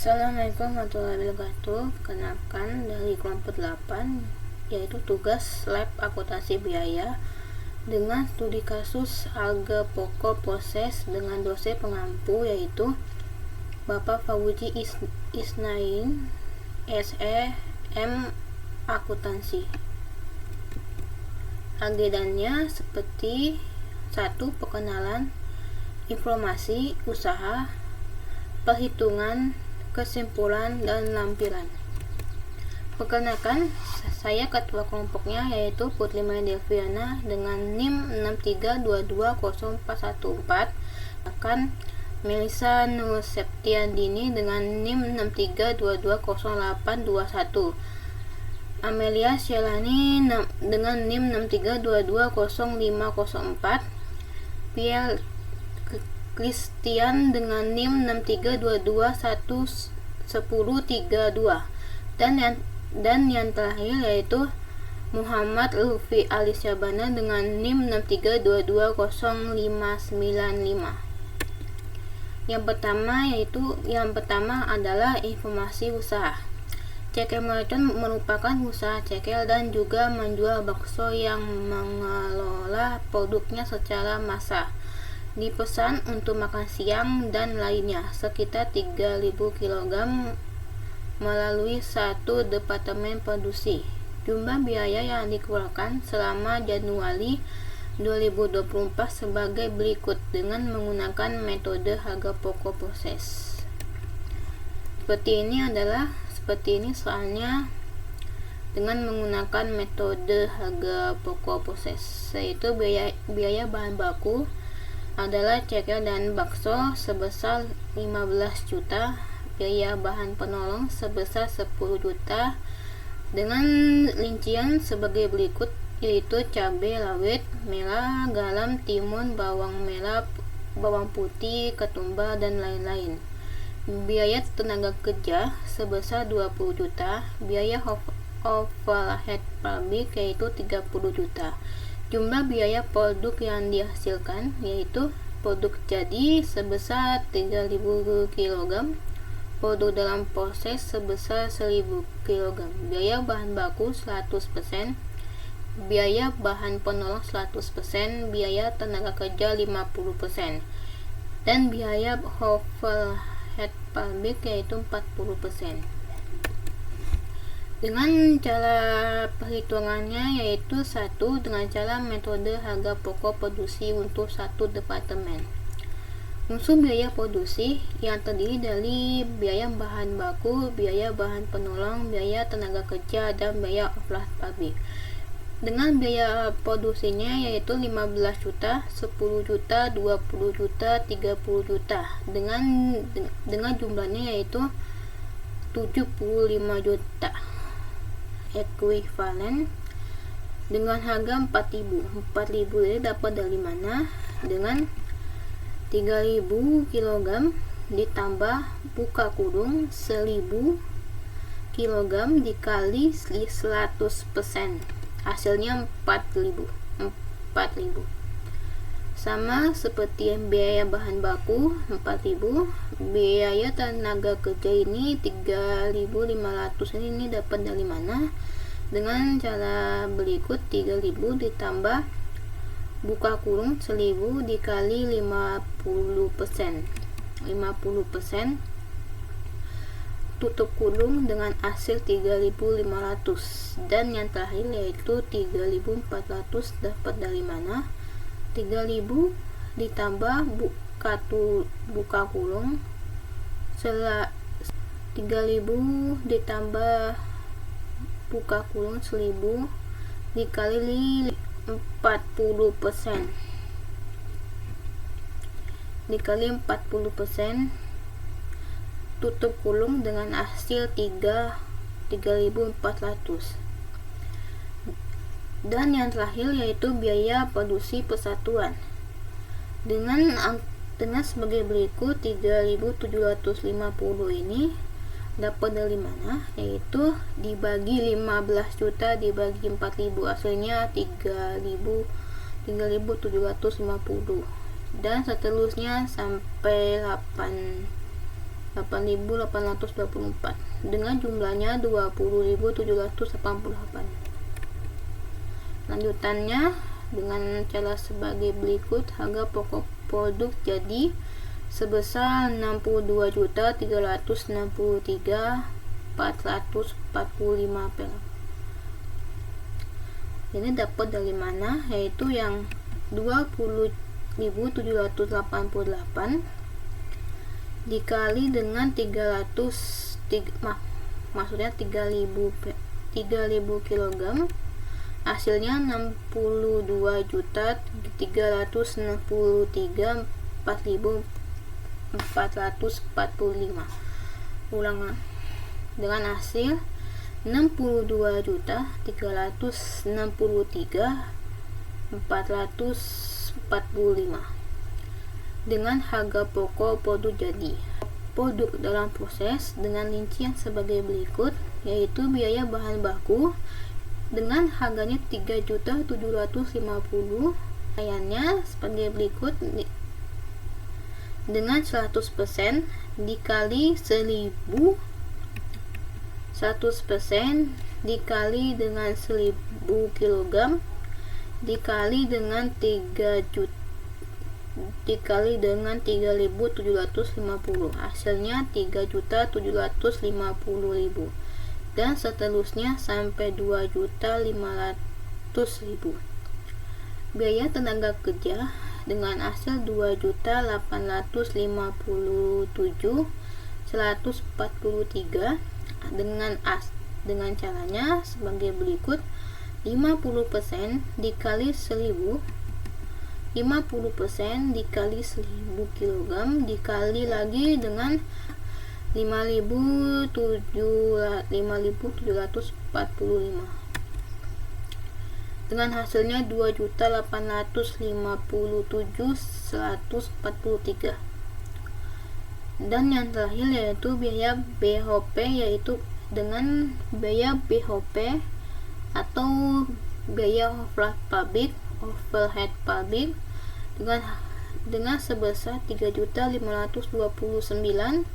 Assalamualaikum warahmatullahi wabarakatuh. Perkenalkan dari kelompok 8, yaitu tugas lab akuntansi biaya dengan studi kasus harga pokok proses dengan dosen pengampu, yaitu Bapak Fauzi Isnain, SE, M Akuntansi. Agendanya seperti 1. Perkenalan, informasi usaha, perhitungan, kesimpulan, dan lampiran. Perkenalkan, saya ketua kelompoknya, yaitu Putri Maya Delviana dengan NIM 6322014. Akan Melisa Nur Septiandini dengan NIM 632200821. Amelia Shelani dengan NIM 632200504. Pierre Christian dengan NIM 632211032. Dan yang terakhir yaitu Muhammad Lutfi Alisyabana dengan NIM 632200595. Yang pertama adalah informasi usaha. Cekel Merchant merupakan usaha cekel dan juga menjual bakso yang mengelola produknya secara massal, dipesan untuk makan siang dan lainnya, sekitar 3.000 kg melalui satu departemen produksi. Jumlah biaya yang dikeluarkan selama Januari 2024 sebagai berikut dengan menggunakan metode harga pokok proses. Seperti ini soalnya dengan menggunakan metode harga pokok proses, yaitu biaya bahan baku adalah cekel dan bakso sebesar 15 juta, biaya bahan penolong sebesar 10 juta, dengan rincian sebagai berikut, yaitu cabai rawit merah, garam, timun, bawang merah, bawang putih, ketumbar, dan lain-lain. Biaya tenaga kerja sebesar 20 juta, biaya overhead pabrik yaitu 30 juta. Jumlah biaya produk yang dihasilkan yaitu produk jadi sebesar 3.000 kg, produk dalam proses sebesar 1.000 kg, biaya bahan baku 100%, biaya bahan penolong 100%, biaya tenaga kerja 50%, dan biaya overhead pabrik yaitu 40%. Dengan cara perhitungannya yaitu 1. Dengan cara metode harga pokok produksi untuk satu departemen. Unsur biaya produksi yang terdiri dari biaya bahan baku, biaya bahan penolong, biaya tenaga kerja, dan biaya overhead pabrik. Dengan biaya produksinya yaitu 15 juta, 10 juta, 20 juta, 30 juta. Dengan jumlahnya yaitu 75 juta. Ekuivalen dengan harga 4.000 ini dapat dari mana? Dengan 3.000 kg ditambah buka kurung 1.000 kg dikali 100%, hasilnya 4.000. Sama seperti biaya bahan baku 4.000, biaya tenaga kerja ini 3.500 ini dapat dari mana? Dengan cara berikut, 3.000 ditambah buka kurung 1.000 dikali 50%, tutup kurung dengan hasil 3.500. Dan yang terakhir yaitu 3.400 dapat dari mana? 3.000 ditambah buka kurung 3.000 ditambah buka kurung 1.000 dikali 40%, tutup kurung dengan hasil 3.400. Dan yang terakhir yaitu biaya produksi persatuan dengan sebagai berikut, 3.750 ini dapat dari mana? Yaitu dibagi 15 juta dibagi 4.000, hasilnya 3.750, dan seterusnya sampai 8.824 dengan jumlahnya 20.788. Lanjutannya dengan cara sebagai berikut. Harga pokok produk jadi sebesar 62.363.445 perak. Ini dapat dari mana? Yaitu yang 20.788 dikali dengan 3.000 kg, hasilnya 62.363.445. Ulangan, dengan hasil 62.363.445 dengan harga pokok produk jadi. Produk dalam proses dengan rincian sebagai berikut, yaitu biaya bahan baku dengan harganya 3.750.000, biayanya sebagai berikut dengan 100% dikali 1.000, 100% dikali dengan 1.000 kg dikali dengan 3.000 dikali dengan 3.750, hasilnya 3.750.000, dan seterusnya sampai 2.500.000. Biaya tenaga kerja dengan hasil 2.857.143 dengan caranya sebagai berikut. 50% dikali 1.000, 50% dikali 1.000 kg dikali lagi dengan 5.745 dengan hasilnya 2.857.143. Dan yang terakhir yaitu biaya BOP, yaitu dengan biaya BOP atau biaya overhead pabrik dengan sebesar 3.529.412,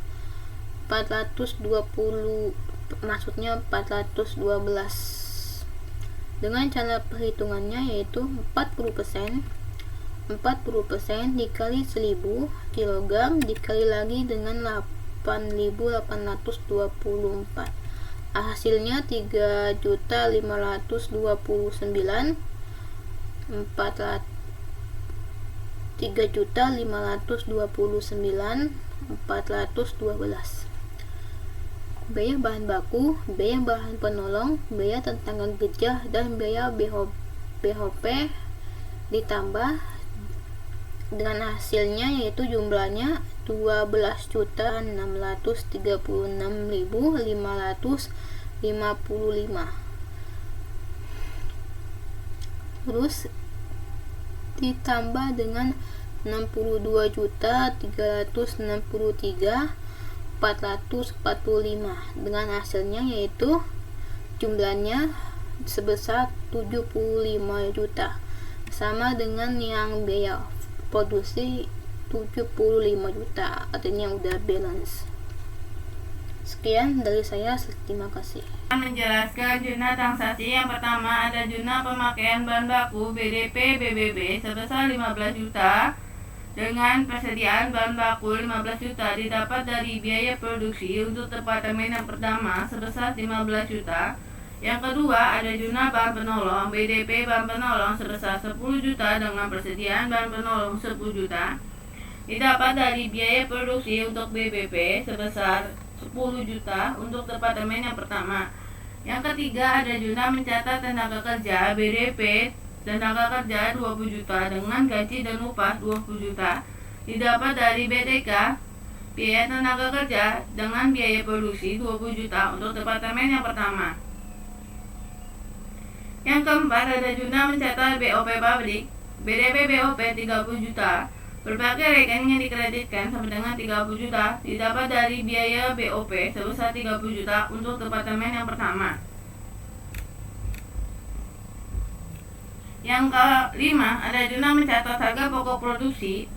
maksudnya 412. Dengan cara perhitungannya yaitu 40% dikali 1.000 kg dikali lagi dengan 8.824, hasilnya 3.529.412. Biaya bahan baku, biaya bahan penolong, biaya tenaga kerja, dan biaya BOP ditambah dengan hasilnya yaitu jumlahnya 12.636.555. Terus ditambah dengan 62.363.445 dengan hasilnya yaitu jumlahnya sebesar 75 juta, sama dengan yang biaya produksi 75 juta, artinya udah balance. Sekian dari saya, terima kasih. Menjelaskan jurnal transaksi yang pertama, ada jurnal pemakaian bahan baku BDP BBB sebesar 15 juta dengan persediaan bahan baku 15 juta didapat dari biaya produksi untuk departemen yang pertama sebesar 15 juta. Yang kedua, ada jurnal bahan penolong BDP bahan penolong sebesar 10 juta dengan persediaan bahan penolong 10 juta didapat dari biaya produksi untuk BBP sebesar 10 juta untuk departemen yang pertama. Yang ketiga, ada jurnal mencatat tenaga kerja BDP tenaga kerja 20 juta dengan gaji dan upah 20 juta didapat dari BTK biaya tenaga kerja dengan biaya produksi 20 juta untuk departemen yang pertama. Yang keempat, ada jurnal mencatat BOP pabrik BDP BOP 30 juta. Berbagai rekening yang dikreditkan sama dengan 30 juta didapat dari biaya BOP sebesar 30 juta untuk departemen yang pertama. Yang kelima, ada jurnal mencatat harga pokok produksi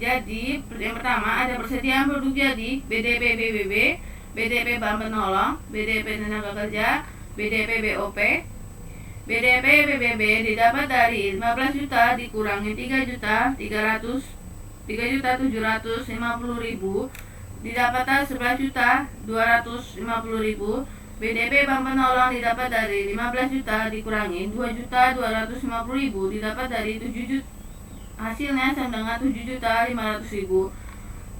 jadi yang pertama ada persediaan produk jadi, BDP BBB, BDP bahan penolong, BDP tenaga kerja, BDP BOP. BDP BBB didapat dari 15 juta dikurangi 3.750.000 didapat dari 11.250.000. BDP bahan penolong didapat dari 15 juta dikurangi 2.250.000 didapat dari 7 juta, hasilnya sama dengan 7.500.000.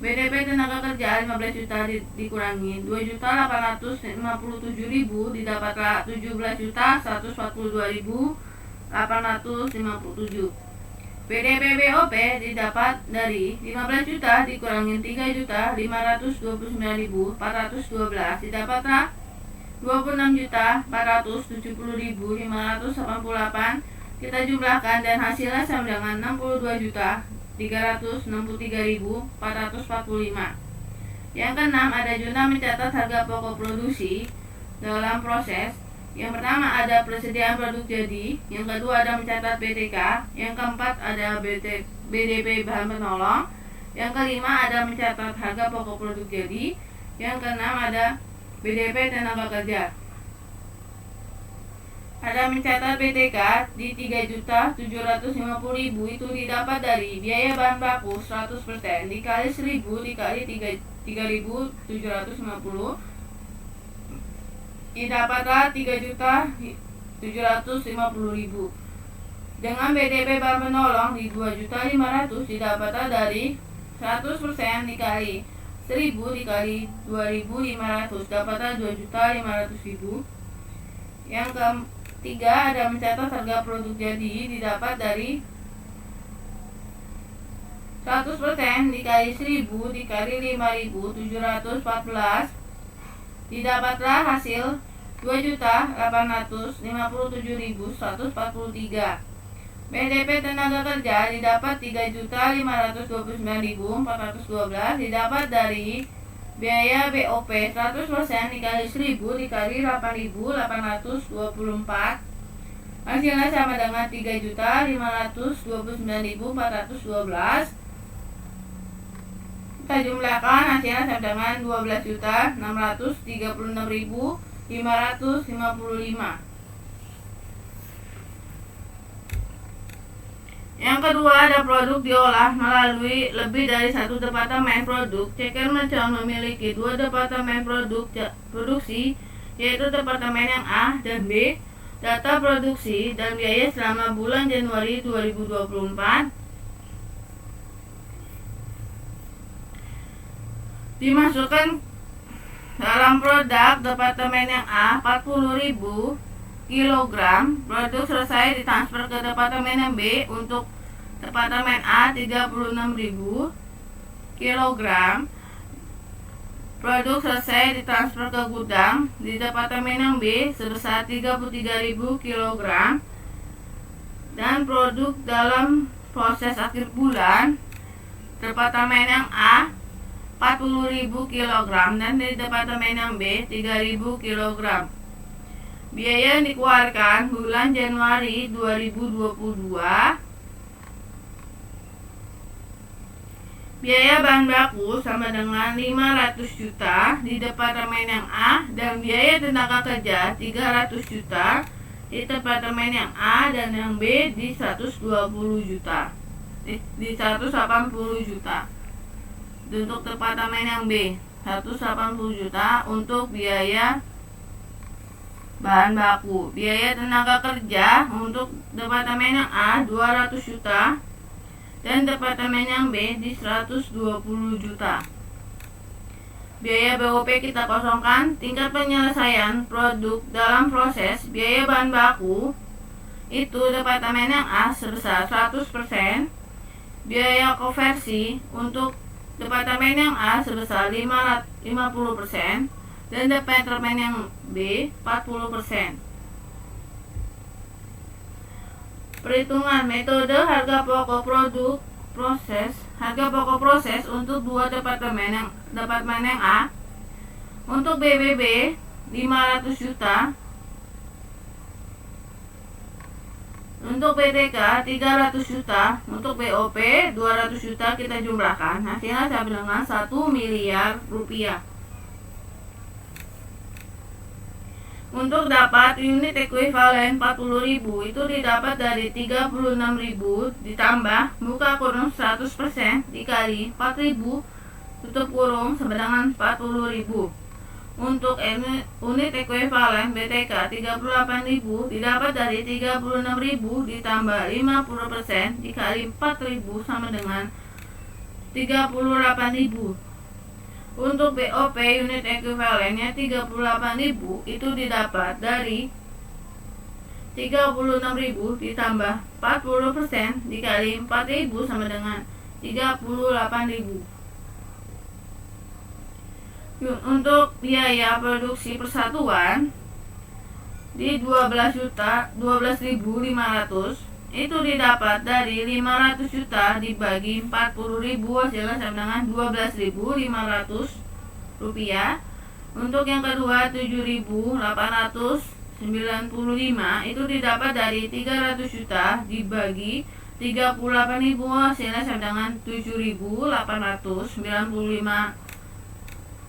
BDP tenaga kerja 15 juta dikurangi 2.857.000 didapatlah 17.142.857. BDP BOP didapat dari 15 juta dikurangi 3.529.412 didapatlah 26.470.588. Kita jumlahkan dan hasilnya sama dengan 62.363.445. Yang keenam ada Juna mencatat harga pokok produksi dalam proses. Yang pertama ada persediaan produk jadi, yang kedua ada mencatat BTK, yang keempat ada BDP bahan penolong, yang kelima ada mencatat harga pokok produk jadi, yang keenam ada BDP tenaga kerja. Ada mencatat BTK di 3.750.000 itu didapat dari biaya bahan baku 100% dikali 1.000 dikali 3.750 didapatlah 3.750.000. Dengan BDP bahan penolong di 2.500.000 didapatlah dari 100% dikali 1.000 dikali 2.500 dapatlah 2.500.000. Yang ketiga ada mencatat harga produk jadi didapat dari 100% dikali 1.000 dikali 5.714 didapatlah hasil 2.857.143. BDP tenaga kerja didapat 3.529.412 didapat dari biaya BOP 100% dikali 1.000 dikali 8.824 hasilnya sama dengan 3.529.412. Kita jumlahkan hasilnya sama dengan 12.636.555. Yang kedua ada produk diolah melalui lebih dari satu departemen produk. Ceker Merchant memiliki dua departemen produksi, yaitu departemen yang A dan B. Data produksi dan biaya selama bulan Januari 2024 dimasukkan dalam produk departemen yang A 40.000 kg. Produk selesai ditransfer ke departemen yang B untuk departemen A 36.000 kg. Produk selesai ditransfer ke gudang di departemen yang B sebesar 33.000 kg. Dan produk dalam proses akhir bulan departemen yang A 40.000 kg dan di departemen yang B 3.000 kg. Biaya yang dikeluarkan bulan Januari 2022. Biaya bahan baku sama dengan 500 juta di departemen yang A dan biaya tenaga kerja 300 juta di departemen yang A dan yang B di 120 juta. Di 180 juta. Untuk departemen yang B 180 juta untuk biaya bahan baku. Biaya tenaga kerja untuk departemen yang A 200 juta dan departemen yang B di 120 juta. Biaya BOP kita kosongkan. Tingkat penyelesaian produk dalam proses biaya bahan baku itu departemen yang A sebesar 100%. Biaya konversi untuk departemen yang A sebesar 50% dan departemen yang B 40%. Perhitungan metode harga pokok produk proses. Harga pokok proses untuk dua departemen yang A. Untuk BBB 500 juta. Untuk BTK 300 juta, untuk BOP 200 juta kita jumlahkan, hasilnya sama dengan 1 miliar rupiah. Untuk dapat unit ekuivalen 40.000 itu didapat dari 36.000 ditambah buka kurung 100% dikali 4.000 tutup kurung sama dengan 40.000. Untuk unit ekuivalen BTK 38.000 didapat dari 36.000 ditambah 50% dikali 4.000 sama dengan 38.000. Untuk BOP unit ekuivalennya 38.000 itu didapat dari 36.000 ditambah 40% dikali 4.000 sama dengan 38.000. Untuk biaya produksi persatuan di 12.500 itu didapat dari 500 juta dibagi 40.000 hasilnya sama dengan 12.500 rupiah. Untuk yang kedua 7.895 itu didapat dari 300 juta dibagi 38.000 hasilnya sama dengan 7.895.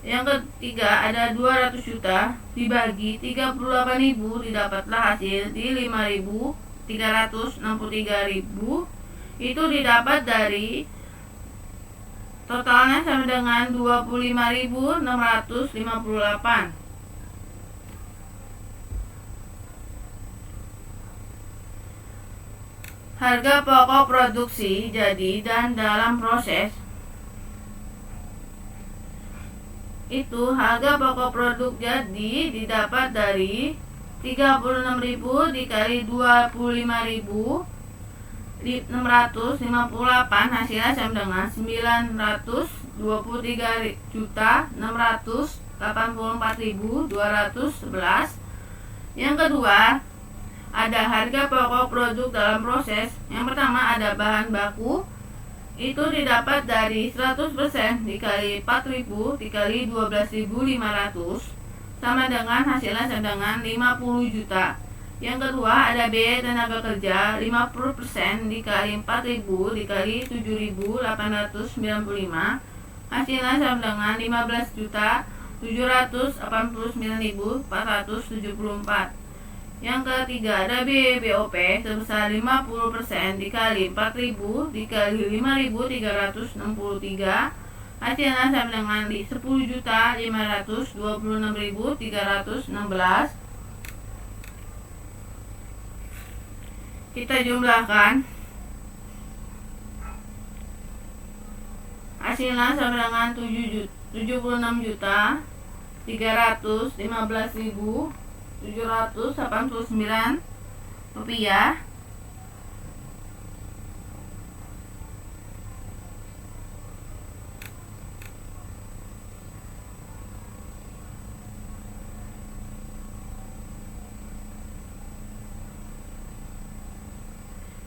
Yang ketiga ada 200 juta dibagi 38.000 didapatlah hasil di 5.363.000. Itu didapat dari totalnya sama dengan 25.658. Harga pokok produksi jadi dan dalam proses itu harga pokok produk jadi didapat dari 36.000 dikali 25.658 hasilnya sama dengan 923.684.211. Yang kedua ada harga pokok produk dalam proses. Yang pertama ada bahan baku itu didapat dari 100% dikali 4.000 dikali 12.500 sama dengan hasilnya sama dengan 50 juta. Yang kedua ada biaya tenaga kerja 50% dikali 4.000 dikali 7.895 hasilnya sama dengan 15.789.474. Yang ketiga ada BOP sebesar 50% dikali 4.000 dikali 5.363 hasilnya sama dengan 10.526.316. Kita jumlahkan, hasilnya sama dengan 76.315.789 rupiah.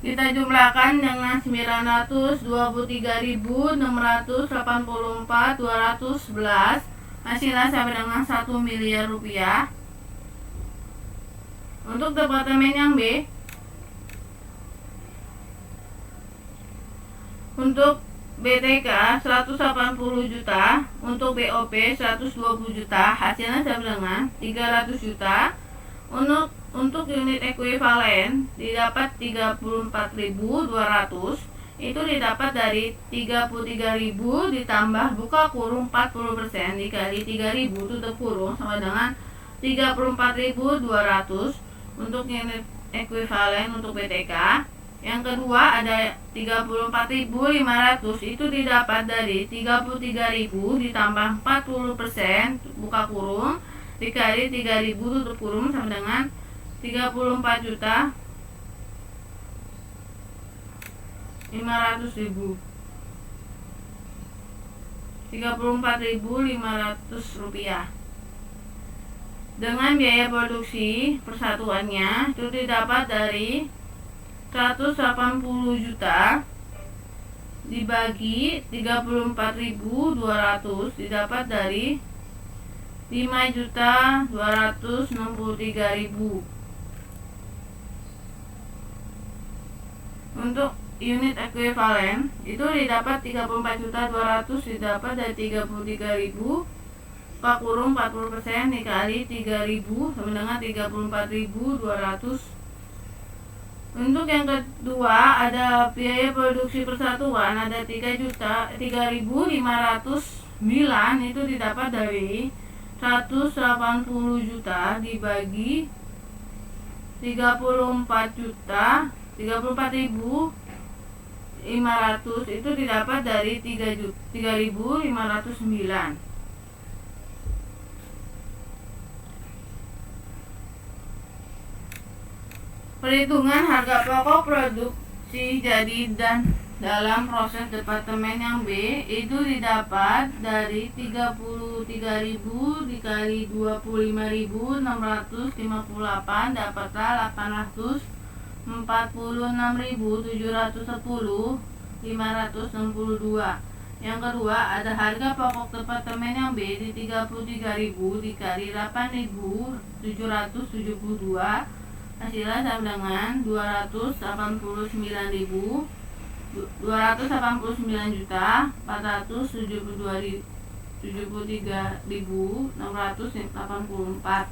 Kita jumlahkan dengan 923.684.211 hasilnya sama dengan 1 miliar rupiah. Untuk departemen yang B, untuk BTK 180 juta, untuk BOP 120 juta, hasilnya sama dengan 300 juta. Untuk unit ekuivalen didapat 34.200, itu didapat dari 33.000 ditambah buka kurung 40% dikali 3.000 tutup kurung sama dengan 34.200 untuk unit ekuivalen untuk BTK. Yang kedua ada 34.500 itu didapat dari 33.000 ditambah 40% buka kurung dikali 3.000 tutup kurung sama dengan 34.500.000. 34.500 rupiah. Dengan biaya produksi persatuannya itu didapat dari 180 juta dibagi 34.200 didapat dari 5.263.000. untuk unit ekuivalen itu didapat 34.200 didapat dari 33.000 Pak kurung 40% dikali 3.000 sama dengan 34.200. Untuk yang kedua ada biaya produksi persatuan ada 3.509 itu didapat dari 180 juta dibagi 34.500 itu didapat dari 3.509. Perhitungan harga pokok produksi jadi dan dalam proses departemen yang B itu didapat dari 33.000 dikali 25.658 dapatlah 846.710 562. Yang kedua ada harga pokok departemen yang B di 33.000 dikali 8.772 hasilnya sama dengan 289.473.684.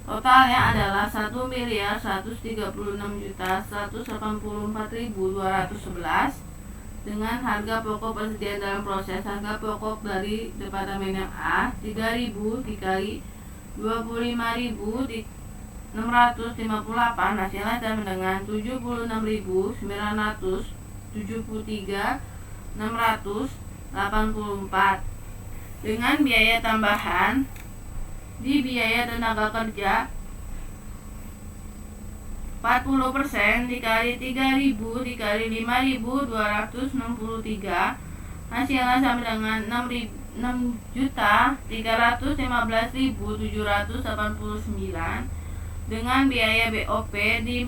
Totalnya adalah 1.136.184.211 dengan harga pokok persediaan dalam proses. Harga pokok dari departemen yang A 3.000 dikali 25.658 hasilnya sama dengan 76.973.684 dengan biaya tambahan di biaya tenaga kerja 40% dikali 3.000 dikali 5.263 hasilnya sama dengan 6.315.789 dengan biaya BOP di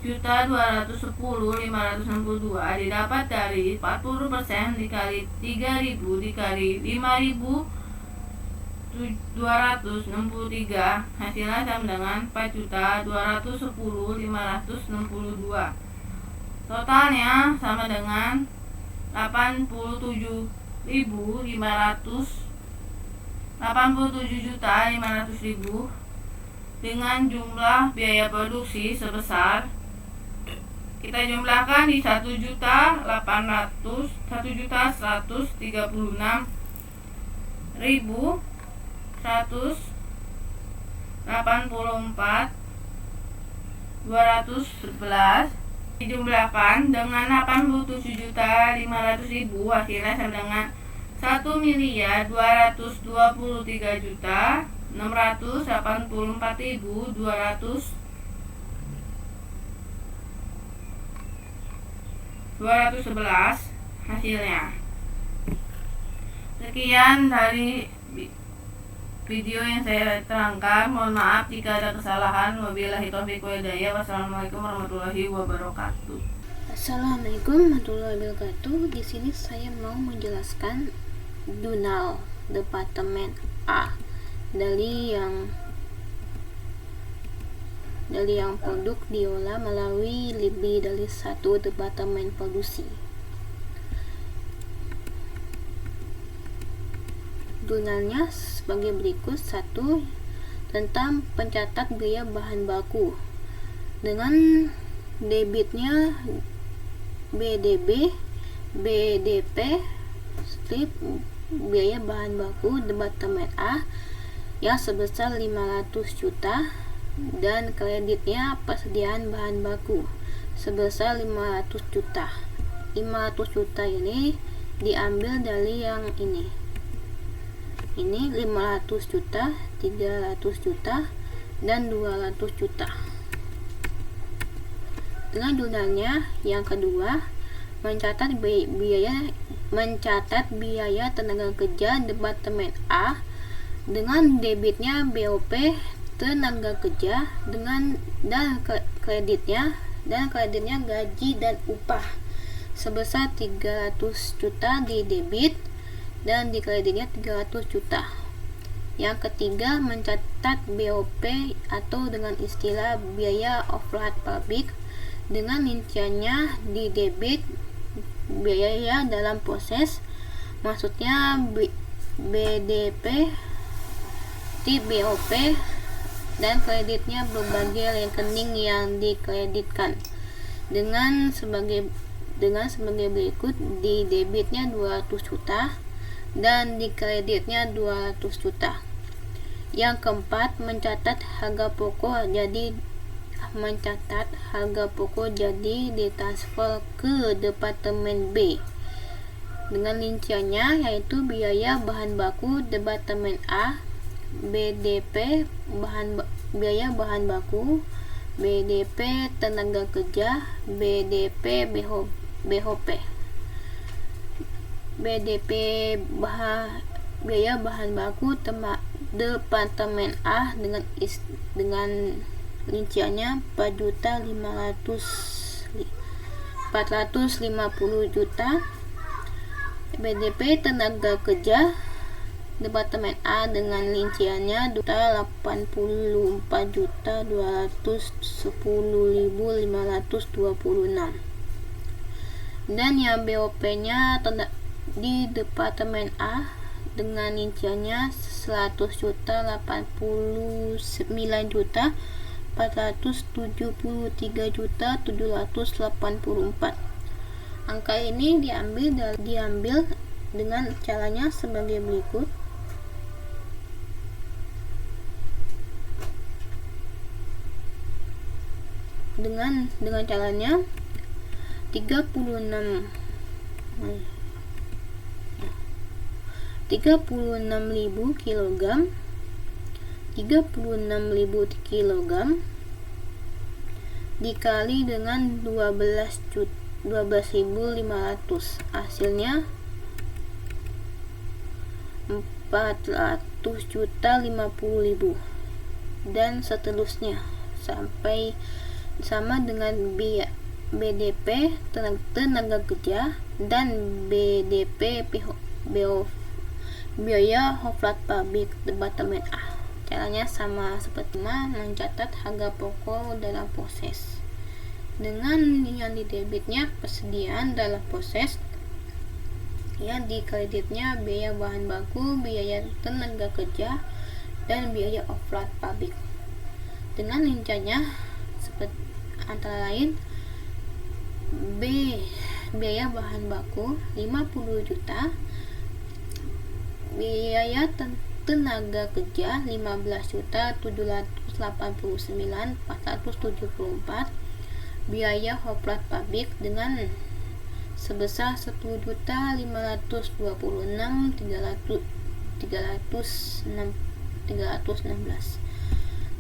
4.210.562 didapat dari 40% dikali 3.000 dikali 5.263 hasilnya sama dengan 4.210.562. Totalnya sama dengan 87.500.000 dengan jumlah biaya produksi sebesar kita jumlahkan di 1.136.184.211 dijumlahkan dengan 87.500.000 hasilnya sama dengan 1.283.684.211 hasilnya. Sekian dari video yang saya terangkan. Mohon maaf jika ada kesalahan. Wabillahi taufiq wal hidayah. Wassalamualaikum warahmatullahi wabarakatuh. Assalamualaikum warahmatullahi wabarakatuh. Di sini saya mau menjelaskan Dunal departemen A dari yang produk diolah melalui lebih dari satu departemen produksi. Dunalnya sebagai berikut. 1. Tentang pencatat biaya bahan baku dengan debitnya BDB, BDP, strip biaya bahan baku departemen A yang sebesar 500 juta dan kreditnya persediaan bahan baku sebesar 500 juta. 500 juta ini diambil dari yang ini 500 juta, 300 juta, dan 200 juta. Dengan dunalnya yang kedua, mencatat biaya tenaga kerja departemen A dengan debitnya BOP tenaga kerja dan kreditnya gaji dan upah sebesar 300 juta di debit dan di kreditnya 300 juta. Yang ketiga, mencatat BOP atau dengan istilah biaya overhead pabrik dengan rinciannya di debit biaya dalam proses, maksudnya BDP, BOP, dan kreditnya berbagai rekening yang dikreditkan dengan sebagai berikut: di debitnya 200 juta dan di kreditnya 200 juta. Yang keempat, mencatat harga pokok jadi ditransfer ke Departemen B dengan rinciannya, yaitu biaya bahan baku Departemen A, BDP biaya bahan baku, BDP tenaga kerja, BDP BOP. BDP biaya bahan baku Departemen A dengan rinciannya 450 juta. BDP tenaga kerja Departemen A dengan rinciannya 84.210.526. Dan yang BOP-nya di Departemen A dengan rinciannya 100.89.473.784. Angka ini diambil dengan caranya sebagai berikut. Dengan caranya 36.000 kg dikali dengan 12.500, hasilnya 400.050.000, dan seterusnya sampai sama dengan BDP tenaga kerja dan BDP biaya hoflat pabrik Departemen A. Caranya sama seperti mencatat harga pokok dalam proses. Dengan yang di debitnya persediaan dalam proses, yang di kreditnya biaya bahan baku, biaya tenaga kerja, dan biaya hoflat pabrik. Dengan rinciannya seperti antara lain: B biaya bahan baku 50 juta, biaya tenaga kerja 15.789.474, biaya hoflat pabrik dengan sebesar 10.526.316.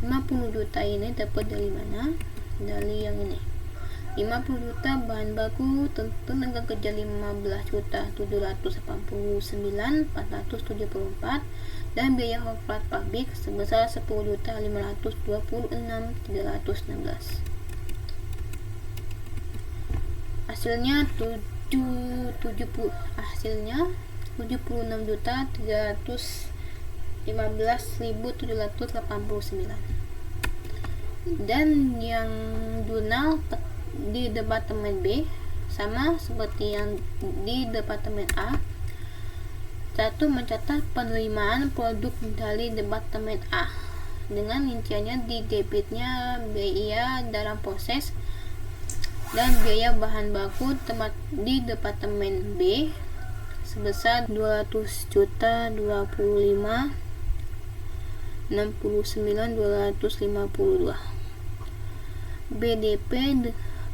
50 juta ini dapat dari mana? Dari yang ini. 50 juta bahan baku tenaga kerja 15.789.474, dan biaya hoflat pabrik sebesar 10.526.316. Hasilnya 76.315.789. Dan yang jurnal di Departemen B sama seperti yang di Departemen A. 1. Mencatat penerimaan produk dari Departemen A dengan rinciannya di debitnya biaya dalam proses dan biaya bahan baku di Departemen B sebesar 200.025.69.252. BDP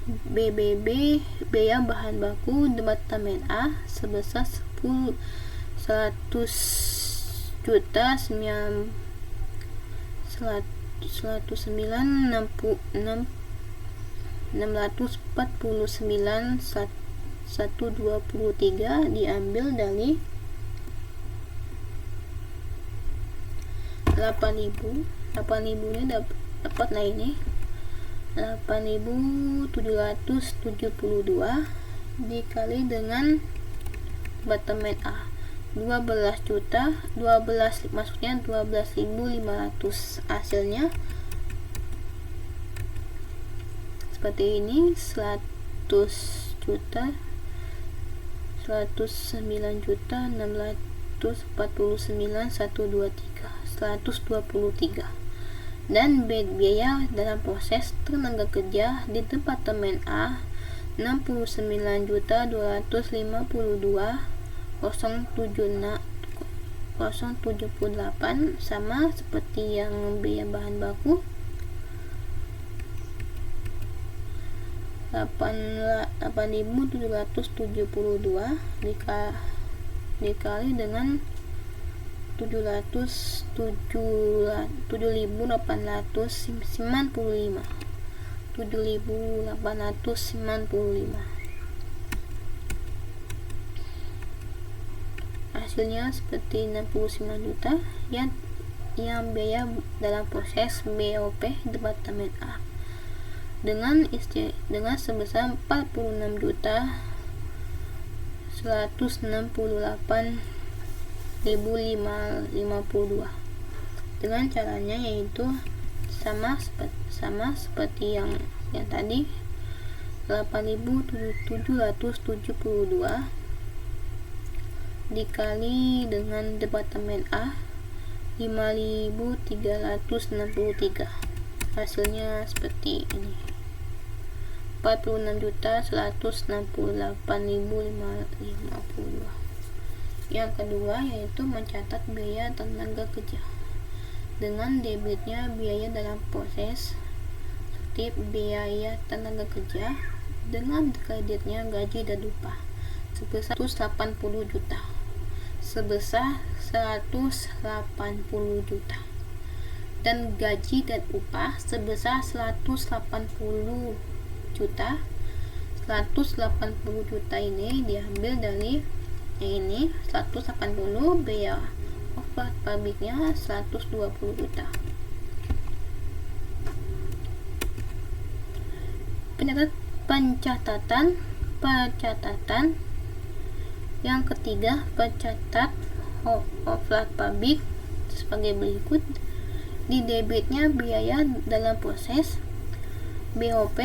BBB biaya bahan baku Departemen A sebesar 100.649.123 diambil dari 8.000 ini dapat nah ini 8.772 dikali dengan Departemen A 12.500, hasilnya seperti ini, 100 juta 109.649.123 dan biaya dalam proses tenaga kerja di Departemen A 69.250.078 sama seperti yang biaya bahan baku 8.772 dikali dengan 7.895 hasilnya seperti 69 juta yang biaya dalam proses BOP Departemen A dengan sebesar 46 juta 168.052 dengan caranya yaitu sama seperti yang tadi 8.772 dikali dengan Departemen A 5.363 hasilnya seperti ini 46.168.052. Yang kedua yaitu mencatat biaya tenaga kerja dengan debitnya biaya dalam proses seperti biaya tenaga kerja dengan kreditnya gaji dan upah sebesar 180 juta dan gaji dan upah sebesar 180 juta. 180 juta ini diambil dari ini 180, biaya obat pabriknya 120 juta. Pencatatan yang ketiga, pencatat obat pabrik sebagai berikut. Di debitnya biaya dalam proses BOP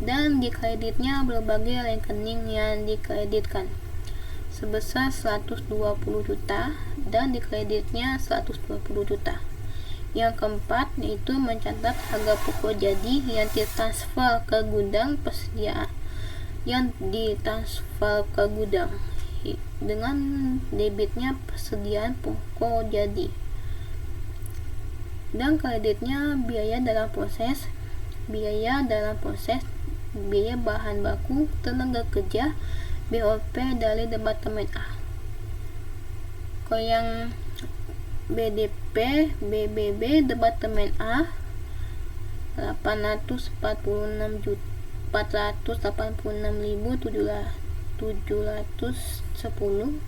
dan di kreditnya berbagai rekening yang dikreditkan sebesar 120 juta dan di kreditnya 120 juta. Yang keempat yaitu mencatat harga pokok jadi yang ditransfer ke gudang persediaan dengan debitnya persediaan pokok jadi dan kreditnya biaya dalam proses biaya bahan baku tenaga kerja BOP dari Departemen A. Kalau yang BDP BBB Departemen A 846.486.710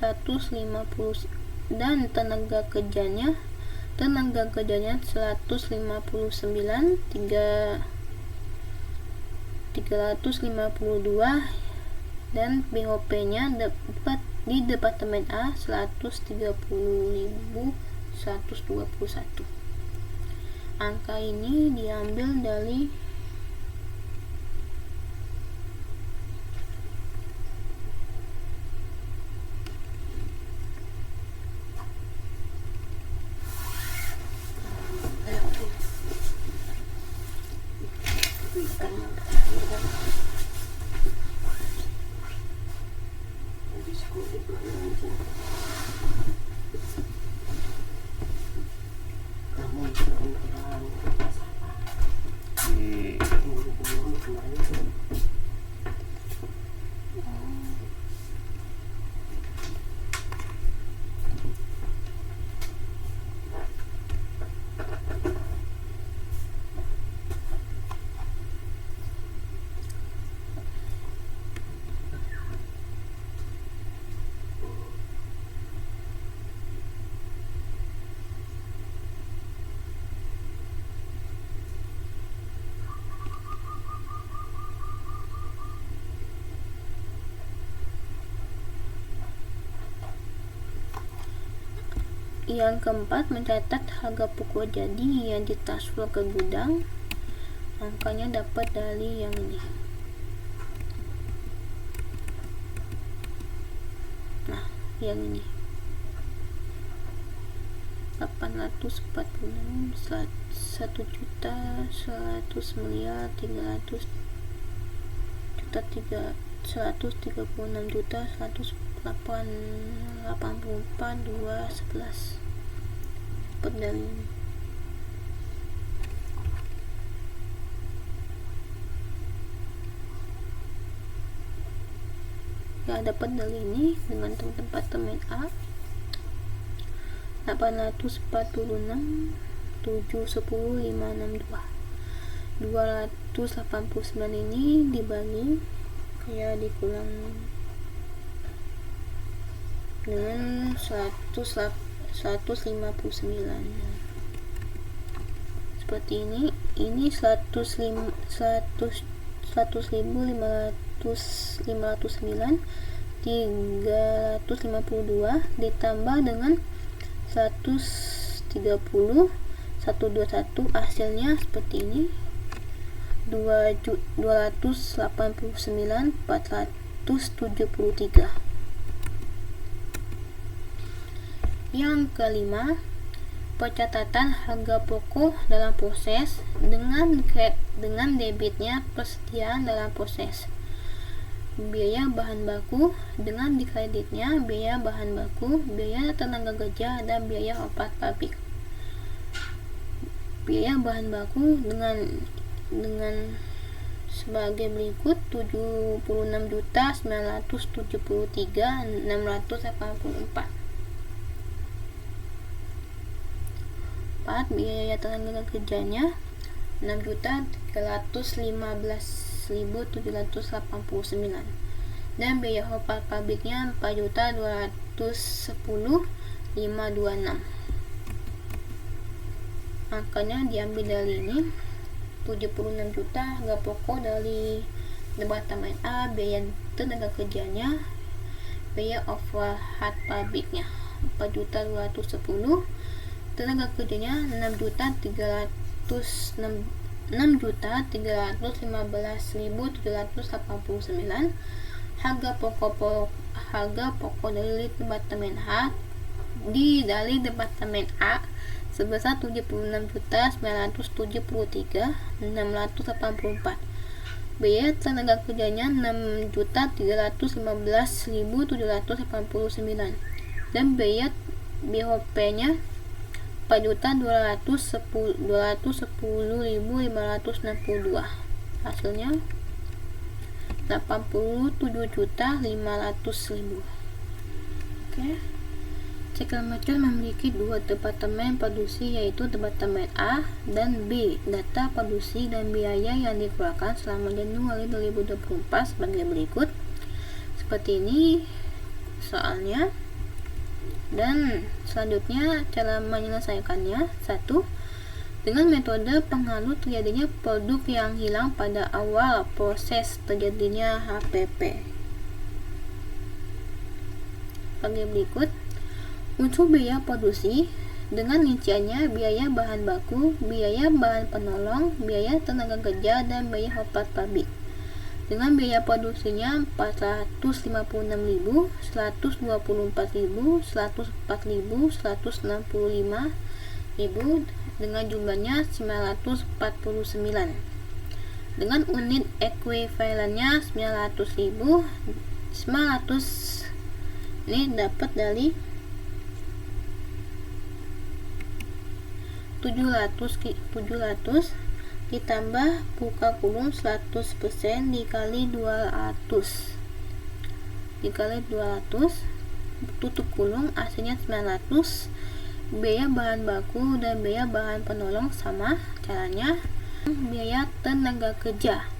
150 dan tenaga kerjanya 159.352 dan BOP-nya di Departemen A 130.121. Angka ini diambil dari Yang keempat, mencatat harga pokok jadi yang ditransfer ke gudang. Angkanya dapat dari yang ini. Nah, yang ini 846 1.136.184.211 pedali. Ya, dapat dari ini dengan departemen A 846 710 562. 289 ini dibagi kayak dikulang dengan 159 seperti ini 100.509 352 ditambah dengan 130 121, hasilnya seperti ini 289.473. Yang kelima, pencatatan harga pokok dalam proses dengan debitnya persediaan dalam proses. Biaya bahan baku dengan dikreditnya biaya bahan baku, biaya tenaga kerja, dan biaya obat pabrik. Biaya bahan baku dengan sebagai berikut 76.973.684. 4. Biaya tenaga kerjanya 6.315.789 dan biaya obat pabriknya 4.210.526. Angkanya diambil dari ini 76 juta harga pokok dari departemen A, biaya tenaga kerjanya, biaya overhead pabriknya 4.210, tenaga kerjanya 6.315.789, harga pokok dari departemen A dari departemen A sebesar 76.973.684. Biaya tenaga kerjanya 6.315.789 dan biaya BOP-nya 4.210.562. Hasilnya 87.500.000. Oke. Cikal Merchant memiliki dua departemen produksi, yaitu departemen A dan B. Data produksi dan biaya yang dikeluarkan selama Januari 2024 sebagai berikut. Seperti ini soalnya. Dan selanjutnya cara menyelesaikannya. 1. Dengan metode pengaruh terjadinya produk yang hilang pada awal proses terjadinya HPP. Sebagai berikut. Unsur biaya produksi dengan rinciannya biaya bahan baku, biaya bahan penolong, biaya tenaga kerja, dan biaya obat pabrik. Dengan biaya produksinya 456.000, 124.000, 104.000, 165.000, dengan jumlahnya 949. Dengan unit ekuivalennya 900.000, 900 ini dapat dari 700 ditambah buka kurung 100% dikali 200 tutup kurung, hasilnya 900. Biaya bahan baku dan biaya bahan penolong sama. Caranya, biaya tenaga kerja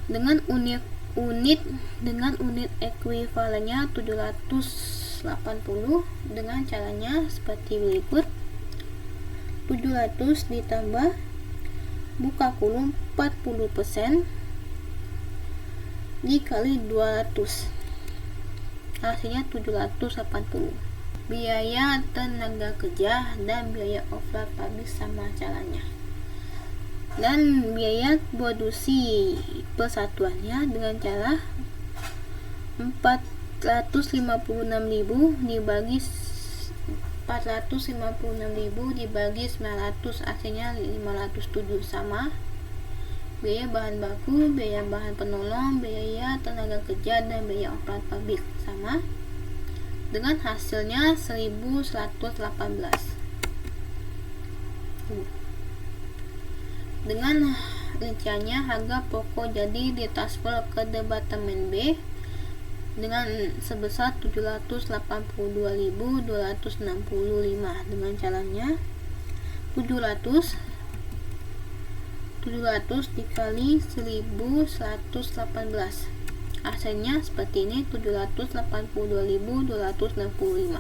dengan unit ekuivalennya 780 dengan caranya seperti berikut. 700 ditambah buka kurung 40% dikali 200, hasilnya 780. biaya tenaga kerja dan biaya offline pabrik sama caranya. Dan biaya produksi persatuannya dengan cara 456.000 dibagi 900 hasilnya 507 sama biaya bahan baku, biaya bahan penolong, biaya tenaga kerja dan biaya offline pabrik sama dengan hasilnya 1118. Dengan rinciannya harga pokok jadi ditransfer ke Departemen B dengan sebesar 782.265 dengan caranya 700 dikali 1118, hasilnya seperti ini 782.265.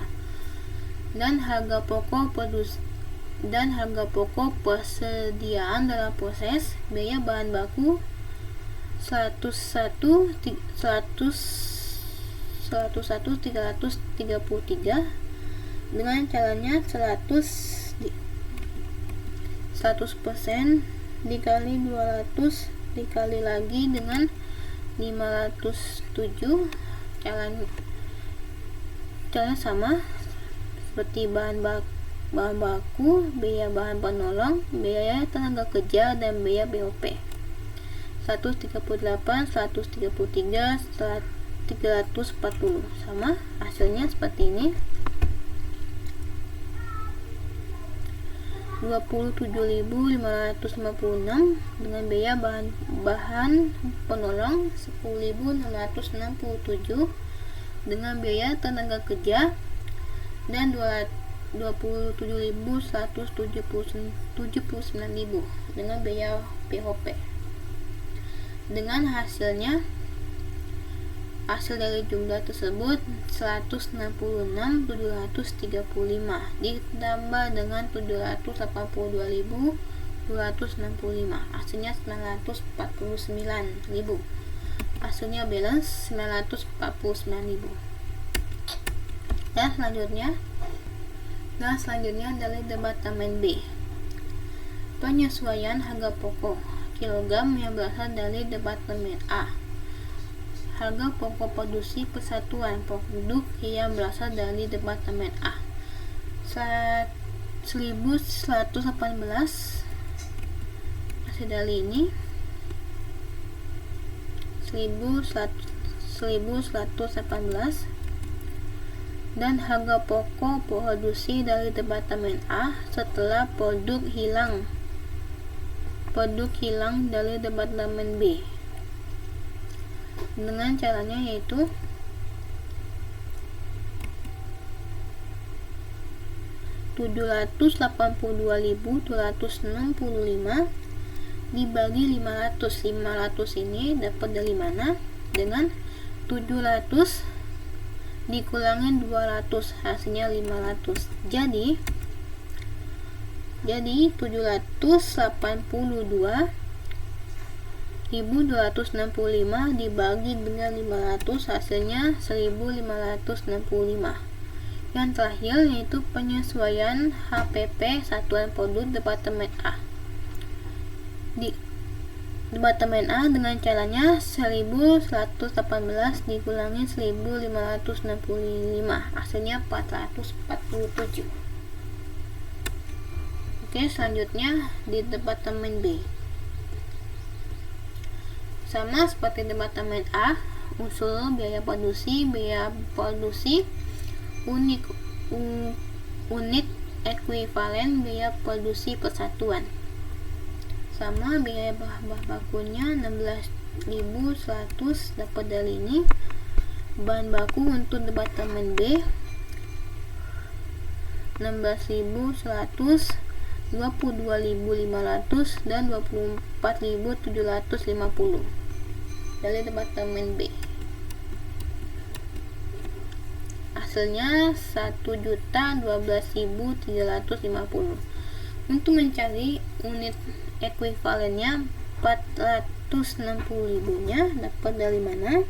dan harga pokok persediaan dalam proses biaya bahan baku 101.333 dengan caranya 100% dikali 200 dikali lagi dengan 507. Caranya sama seperti bahan baku, biaya bahan penolong, biaya tenaga kerja dan biaya BOP 138, 133, 340 sama hasilnya seperti ini 27.556 dengan biaya bahan penolong 10.667 dengan biaya tenaga kerja dan 27.179.000 dengan biaya BOP. Dengan hasil dari jumlah tersebut 166.735 ditambah dengan 782.265 hasilnya 949.000. Hasilnya balance 949.000. Dan selanjutnya dari Departemen B, penyesuaian harga pokok kilogram yang berasal dari Departemen A. Harga pokok produksi persatuan produk yang berasal dari Departemen A 1118, hasil dari ini 1118. Dan harga pokok produksi dari Departemen A setelah produk hilang dari Departemen B dengan caranya yaitu 782.265 dibagi 500 ini dapat dari mana? Dengan 700 dikurangin 200 hasilnya 500. Jadi 782.265 dibagi dengan 500 hasilnya 1.565. Yang terakhir yaitu penyesuaian HPP satuan produk Departemen A. Di Departemen A dengan caranya 1118 dikurangi 1.565 hasilnya 447. Oke, selanjutnya di Departemen B sama seperti Departemen A, unsur biaya produksi unit ekuivalen biaya produksi persatuan sama biaya bakunya 16.100 dapat dari ini. Bahan baku untuk Departemen B 16.100, 22.500 dan 24.750 dari Departemen B. Hasilnya 1.012.350. Untuk mencari unit ekuivalennya 460.000 nya dapat dari mana?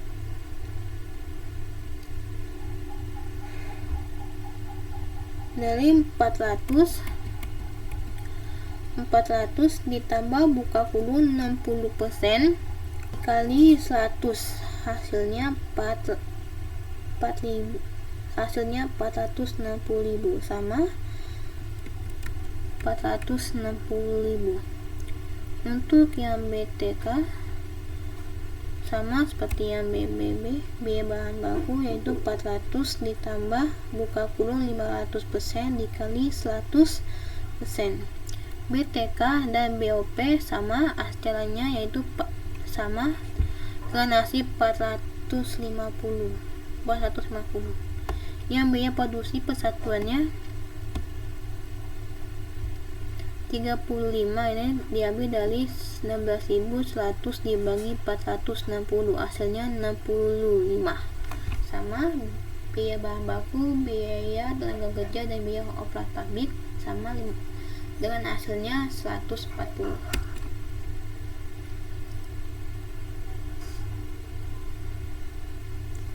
dari 400 ditambah buka kurung 60% kali 100, hasilnya 4.000, hasilnya 460.000 sama 460.000. Untuk yang BTK sama seperti yang BBB, biaya bahan baku yaitu 400 ditambah buka kurung 500% dikali 100%. BTK dan BOP sama, caranya yaitu sama dengan nasib 450. Yang biaya produksi persatuannya 35, ini diambil dari 16.100 dibagi 460, hasilnya 65 sama biaya bahan baku, biaya tenaga kerja dan biaya operasi pabrik sama dengan hasilnya 140.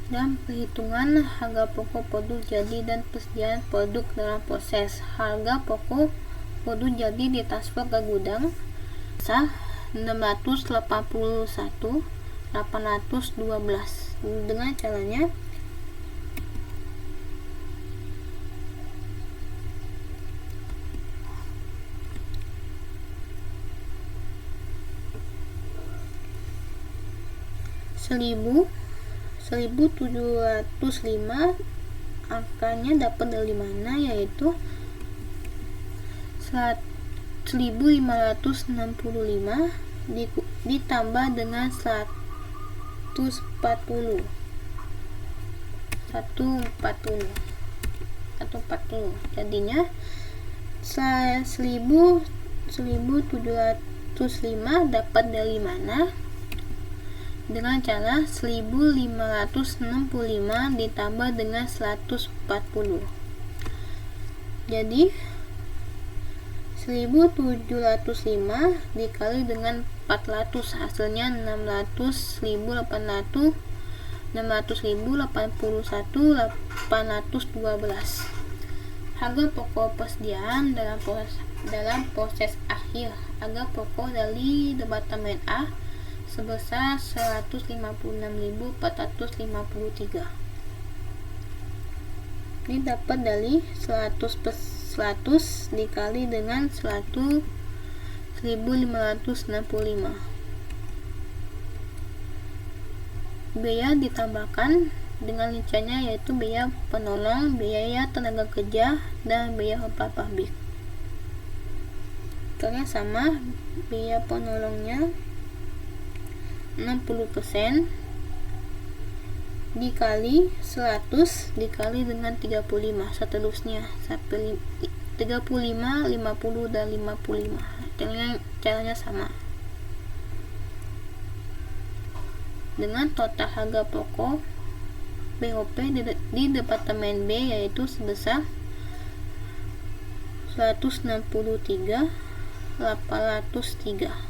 Dan perhitungan harga pokok produk jadi dan persediaan produk dalam proses. Harga pokok produk jadi ditransfer ke gudang sah 681.812 dengan caranya Seribu 1705, angkanya dapat dari mana, yaitu 1565 ditambah dengan 140, jadinya 1705 dapat dari mana, dengan cara 1565 ditambah dengan 140. Jadi 1705 dikali dengan 400, hasilnya 600.081.812. Harga pokok persediaan dalam proses akhir. Harga pokok dari Departemen A sebesar 156.453. Ini dapat dari 100 dikali dengan 1.565. Biaya ditambahkan dengan rinciannya, yaitu biaya penolong, biaya tenaga kerja, dan biaya operasi pabrik. Caranya sama, biaya penolongnya 60% dikali 100 dikali dengan 35, seterusnya sampai 35, 50 dan 55. Caranya sama. Dengan total harga pokok BOP di Departemen B yaitu sebesar 163.803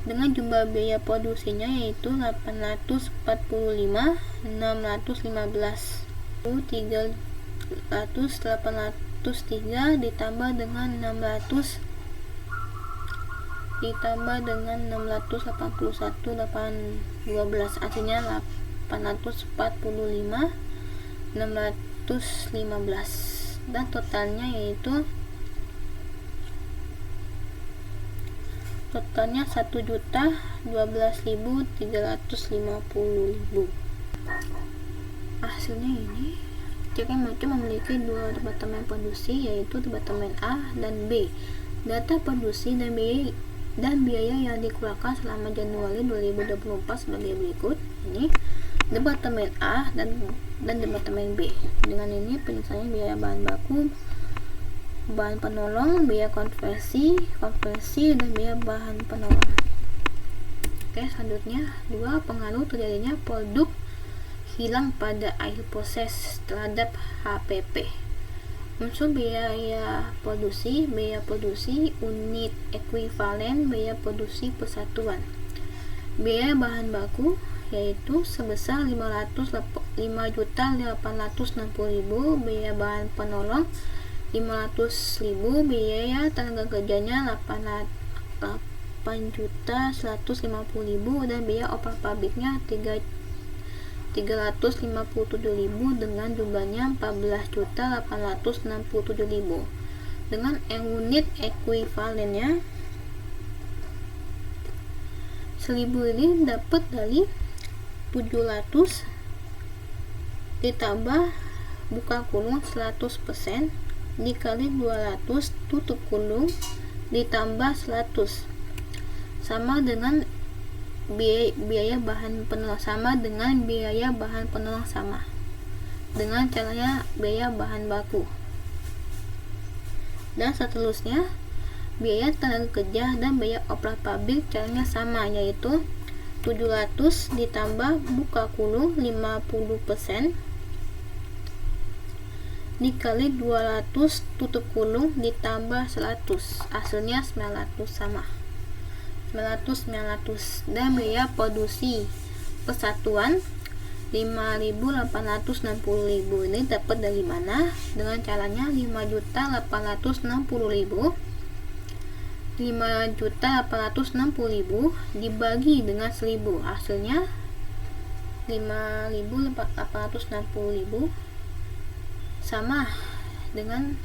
dengan jumlah biaya produksinya yaitu 845.615, 300.803 ditambah dengan 681.812, artinya 845.615, dan totalnya yaitu 1.012.350.000. Hasilnya ini, Cekeng Mercu memiliki dua departemen produksi, yaitu Departemen A dan B. Data produksi dan biaya yang dikeluarkan selama Januari 2024 sebagai berikut. Ini Departemen A dan Departemen B. Dengan ini penyelesaian biaya bahan baku, bahan penolong, biaya konversi, dan biaya bahan penolong. Oke, selanjutnya 2. Pengaruh terjadinya produk hilang pada akhir proses terhadap HPP. Unsur biaya produksi, unit ekuivalen, biaya produksi persatuan, biaya bahan baku yaitu sebesar 5.860.000, biaya bahan penolong 500.000, biaya tenaga kerjanya 8.150.000, dan biaya operasi pabriknya 357.000 dengan jumlahnya 14.867.000. Dengan unit ekuivalennya 1.000 ini dapat dari 700 ditambah buka kurung 100% dikali 200 tutup kurung ditambah 100 sama dengan biaya bahan penolong sama dengan caranya biaya bahan baku. Dan seterusnya biaya tenaga kerja dan biaya operasi pabrik caranya sama, yaitu 700 ditambah buka kurung 50% dikali 200 tutup kurung ditambah 100, hasilnya 900 sama 900. Dan biaya produksi persatuan 5.860.000 ini dapat dari mana? Dengan caranya 5.860.000 dibagi dengan 1.000, hasilnya 5.860.000 sama dengan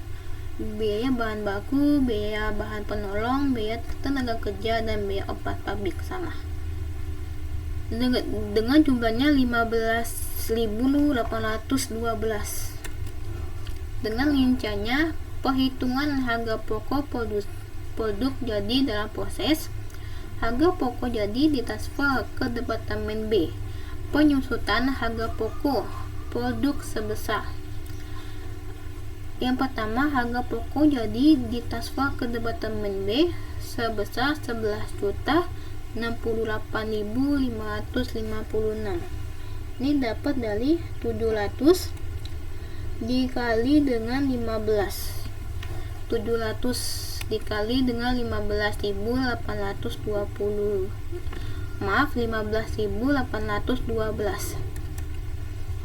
biaya bahan baku, biaya bahan penolong, biaya tenaga kerja, dan biaya operasi pabrik sama. Dengan jumlahnya 15.812. Dengan rinciannya, perhitungan harga pokok produk jadi dalam proses harga pokok jadi ditransfer ke Departemen B. Penyusutan harga pokok produk sebesar. Yang pertama, harga pokok jadi ditransfer ke Departemen B sebesar 11.68.556. Ini dapat dari 700 dikali dengan 15. 700 dikali dengan 15.812. 15.812.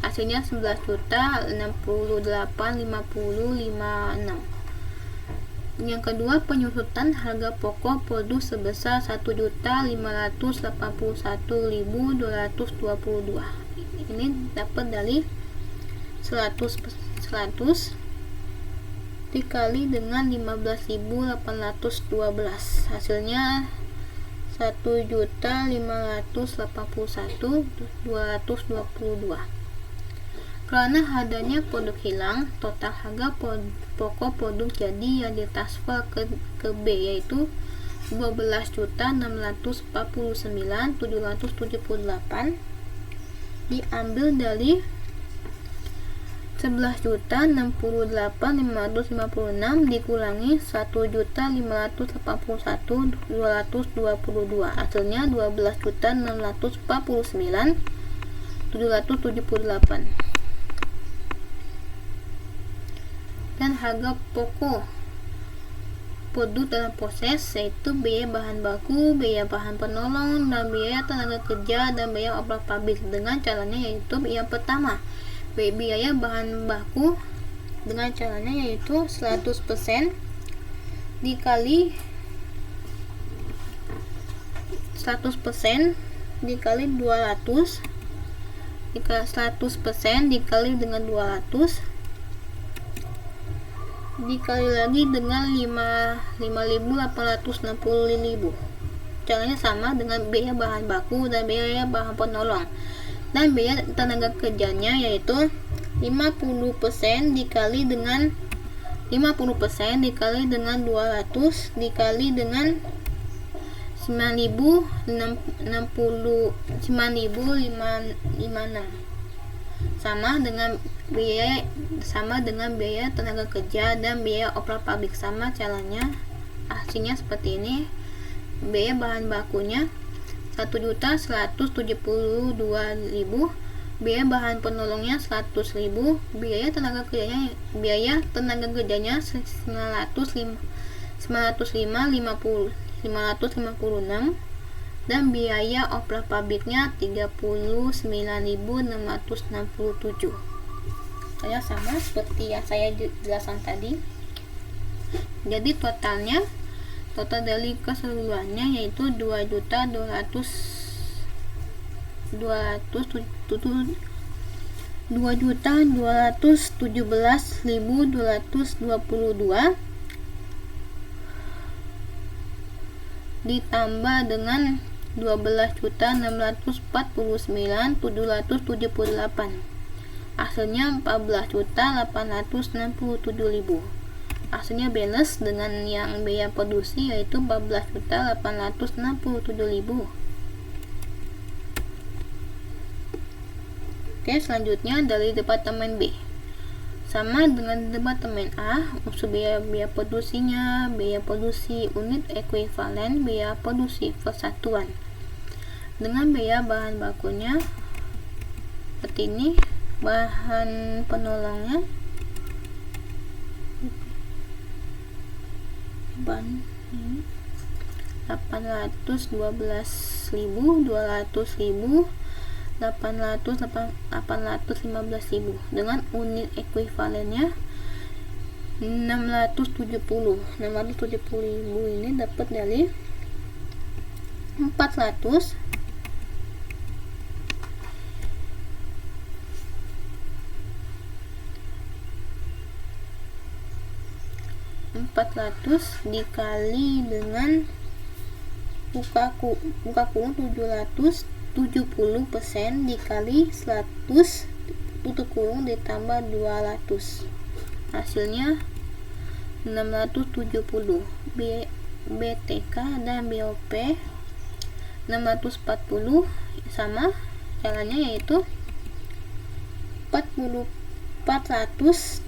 Hasilnya 11.068.5056. Yang kedua, penyusutan harga pokok produk sebesar 1.081.222. Ini dapat dari 100 dikali dengan 15.812. Hasilnya 1.581.222. Karena adanya produk hilang, total harga pokok produk jadi yang ditransfer ke B yaitu 12.649.778 diambil dari 11.068.556 dikurangi 1.581.222. Hasilnya 12.649.778. Dan harga pokok produk dalam proses yaitu biaya bahan baku, biaya bahan penolong, dan biaya tenaga kerja, dan biaya operasi pabrik. Dengan caranya yaitu yang pertama, biaya bahan baku dengan caranya yaitu 100% dikali 200 100% dikali dengan 200 dikali lagi dengan 5.860.000. Caranya sama dengan biaya bahan baku dan biaya bahan penolong. Dan biaya tenaga kerjanya yaitu 50% dikali dengan 200 dikali dengan 9.056 sama dengan biaya tenaga kerja dan biaya operasi pabrik sama caranya. Hasilnya seperti ini. Biaya bahan bakunya 1.172.000, biaya bahan penolongnya 100.000, biaya tenaga kerjanya 556, dan biaya opera pabriknya 39.667. Saya sama seperti yang saya jelaskan tadi. Jadi total dari keseluruhannya yaitu 2.217.222 ditambah dengan 12.649.778. Hasilnya 14.867.000. Hasilnya balance dengan yang biaya produksi yaitu 14.867.000. Oke, selanjutnya dari departemen B. Sama dengan departemen A, unsur biaya produksinya, biaya produksi unit ekuivalen, biaya produksi persatuan. Dengan biaya bahan bakunya seperti ini, bahan penolongnya ban 812.200.000, 815.000 dengan unit ekuivalennya 670.000 ini dapat dari 400 dikali dengan buka kurung 770% dikali 100 tutup kurung ditambah 200, hasilnya 670. BTK dan BOP 640 sama caranya yaitu 400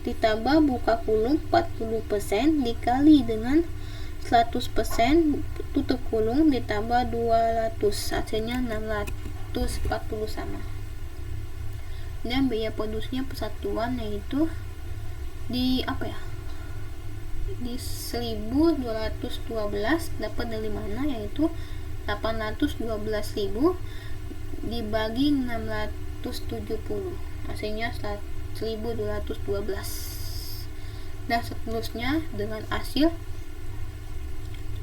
ditambah buka kurung 40% dikali dengan 100% tutup kurung ditambah 200, hasilnya 640 sama. Dan biaya produksinya persatuan yaitu di di 1212 dapat dari mana, yaitu 812.000 dibagi 670, hasilnya 1212. Dan seterusnya dengan hasil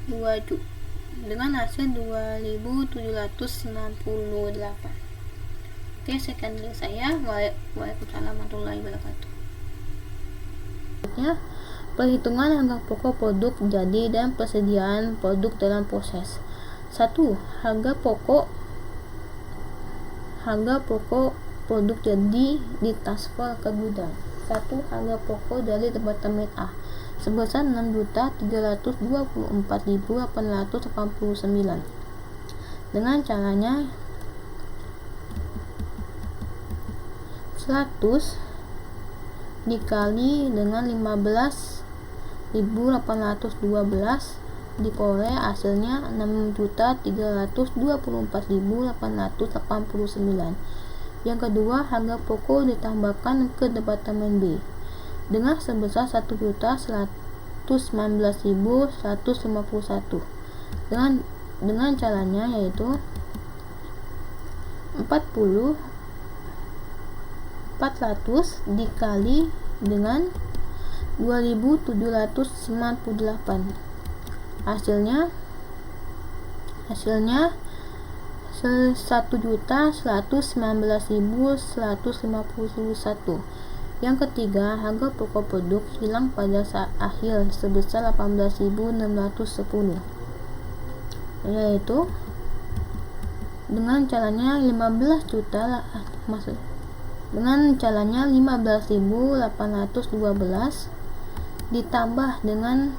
2.798. Oke, sekian dari saya. Waalaikumsalam warahmatullahi wabarakatuh. Perhitungan harga pokok produk jadi dan persediaan produk dalam proses. 1. Harga pokok produk jadi ditransfer ke gudang. 1. Harga pokok dari departemen A sebesar 6.324.889. Dengan caranya 100 dikali dengan 15.812 diperoleh hasilnya 6.324.889. Yang kedua, harga pokok ditambahkan ke departemen B dengan sebesar 1.119.151 dengan caranya yaitu 400 dikali dengan 2.798, hasilnya 1.119.151. Yang ketiga, harga pokok produk hilang pada saat akhir sebesar 18.610, yaitu dengan caranya 15.812 ditambah dengan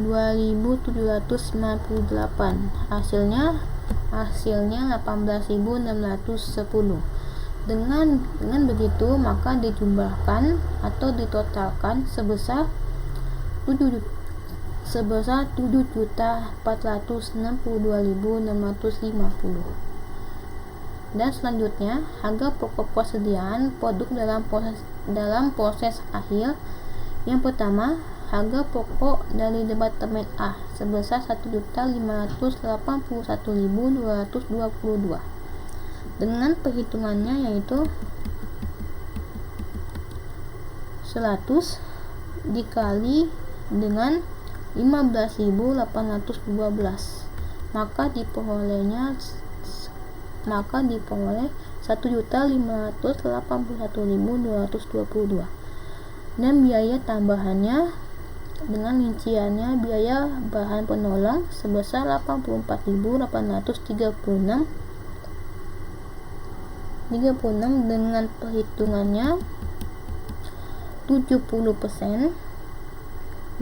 2.798, hasilnya 18.610. Dengan begitu maka dijumlahkan atau ditotalkan sebesar 7.462.650. Dan selanjutnya, harga pokok persediaan produk dalam proses akhir. Yang pertama, harga pokok dari departemen A sebesar 1.581.222 dengan perhitungannya yaitu 100 dikali dengan 15.812, maka diperoleh 1.581.222 dan biaya tambahannya dengan rinciannya biaya bahan penolong sebesar 84.836 dengan perhitungannya 70%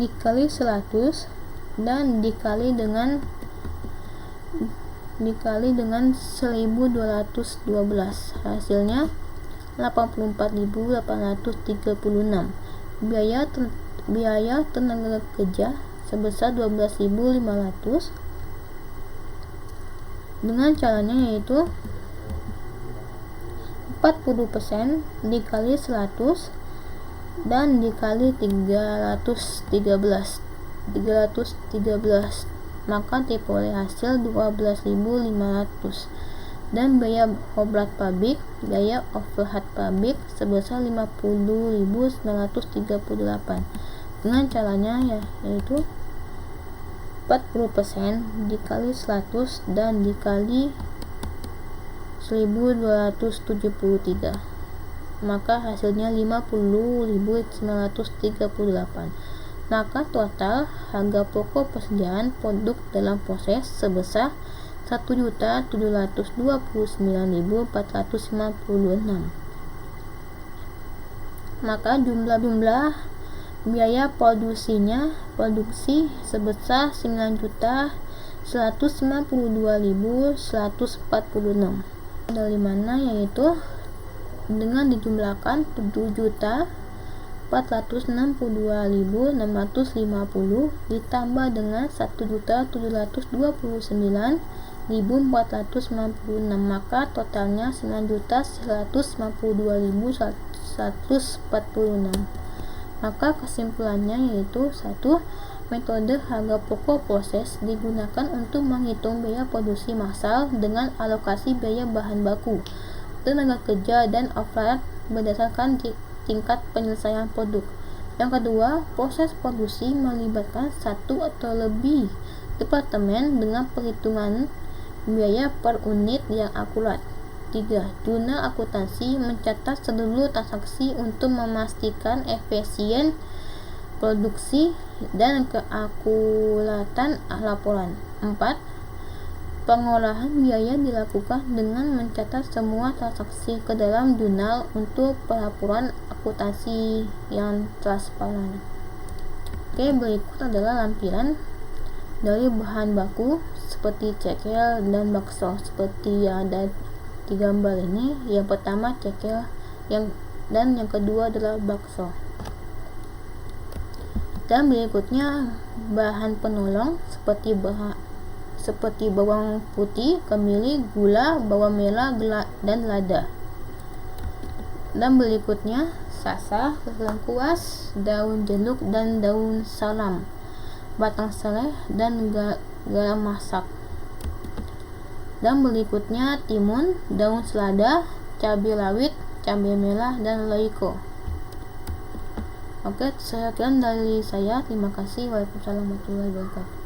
dikali 100 dan dikali dengan 1.212, hasilnya 84.836. Biaya tenaga kerja sebesar 12.500 dengan caranya yaitu 40% dikali 100 dan dikali 313, maka diperoleh hasil 12.500 dan biaya overhead pabrik sebesar 50.938 dengan caranya yaitu 40% dikali 100 dan dikali 1.273, maka hasilnya 50.938. Maka total harga pokok persediaan produk dalam proses sebesar 1.729.456. Maka jumlah biaya produksi sebesar 9.192.146, dari mana yaitu dengan dijumlahkan 7.462.650 ditambah dengan 1.729.496, maka totalnya 9.152.146. Maka kesimpulannya yaitu 1. Metode harga pokok proses digunakan untuk menghitung biaya produksi massal dengan alokasi biaya bahan baku, tenaga kerja, dan overhead berdasarkan tingkat penyelesaian produk. Yang kedua, proses produksi melibatkan satu atau lebih departemen dengan perhitungan biaya per unit yang akurat. 3. Jurnal akuntansi mencatat seluruh transaksi untuk memastikan efisien produksi dan keakuratan laporan. 4. Pengolahan biaya dilakukan dengan mencatat semua transaksi ke dalam jurnal untuk pelaporan akuntansi yang transparan. Oke, berikut adalah lampiran dari bahan baku seperti cekel dan bakso seperti yang ada di gambar ini. Yang pertama cekel, dan yang kedua adalah bakso. Dan berikutnya bahan penolong seperti bawang putih, kemiri, gula, bawang merah, dan lada. Dan berikutnya sasa, lengkuas, daun jeruk dan daun salam, batang serai, dan garam masak. Dan berikutnya timun, daun selada, cabai rawit, cabai merah, dan loriko. Oke, sekian dari saya. Terima kasih. Waalaikumsalam warahmatullahi wabarakatuh.